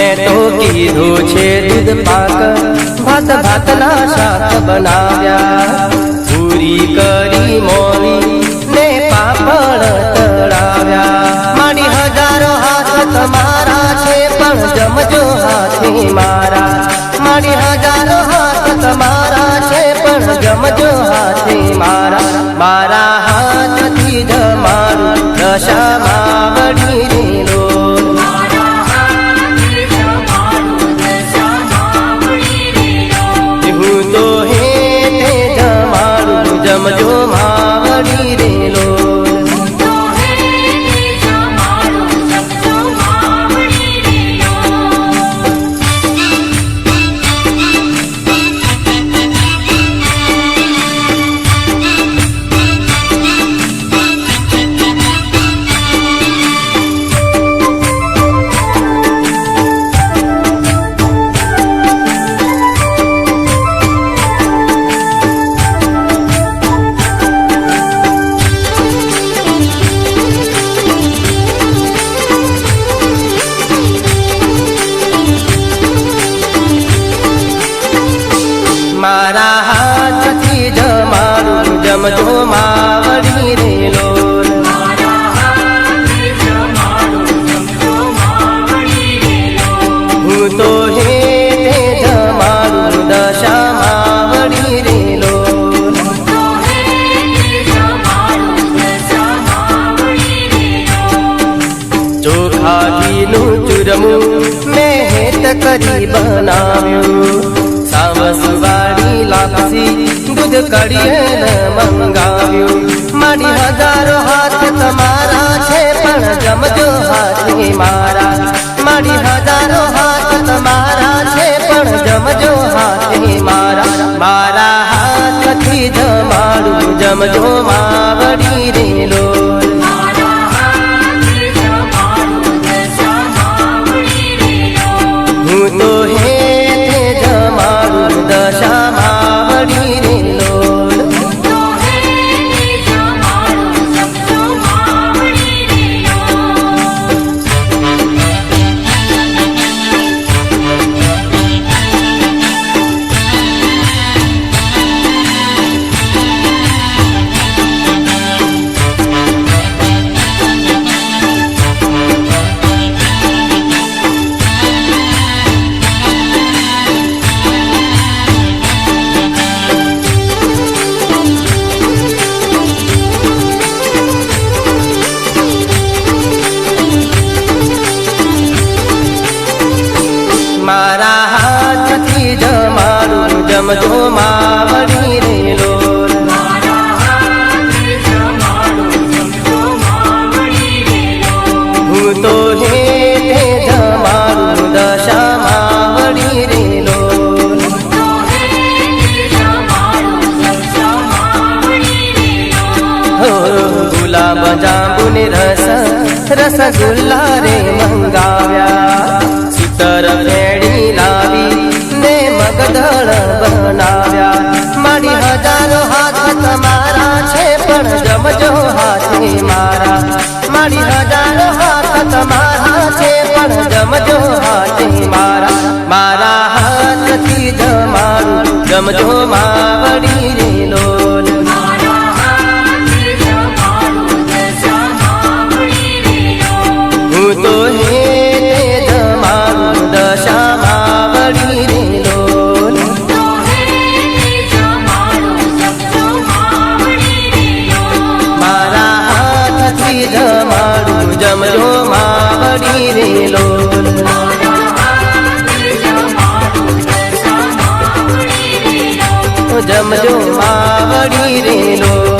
મેં તો કીધું છે દૂધ પાક ભાત ભાતના શાક બનાવ્યા પૂરી કરી મોરી ને પાપડ તળાવ્યા મારી હજારો હાથ તમારા છે પણ જમજો હાથી મારા મારી હજારો હાથ તમારા છે પણ જમજો હાથી મારા મારા હાથથી જમારું દશામાં વળી રેલો હું તો હે તે જમારું જમજો માવડી રેલો મારા હાથથી જમારું જમજો માવડી રેલો હું તો હે તે જમારું દશામાં વળી રેલો ચોખા ઘીનું ચૂરમું મેં હેત કરી બનાવ્યું સાવસવાડી લાપસી દૂધ કડીએ મંગાવ્યું મારી હજારો હાથ તમારા છે પણ જમજો હાથી મારા મારી હજારો હાથ તમારા છે પણ જમજો હાથી મારા મારા હાથથી જમાડું જમજો માવડી રેલો હું તો હે દશામાં વળી રેલો મારા હાથથી જમારું જમજો માવડી રેલો હું તો હે તે જમારું દશામાં વળી રેલો ગુલાબ જાંબુને રસગુલ્લા રે મંગાવ્યા સુતર ભેડી લાવી ને મગદળ બનાવ્યા મારી હજારો હાથ તમારા છે પણ જમજો હાથી મારા મારી હજારો હાથ તમારા છે પણ જમજો હાથી મારા મારા હાથથી જમારું જમજો માવડી રેલો હું તો હે દશામાં વળી રેલો મારા હાથથી જમાડું જમજો માવડી રેલો જમજો માવડી રેલો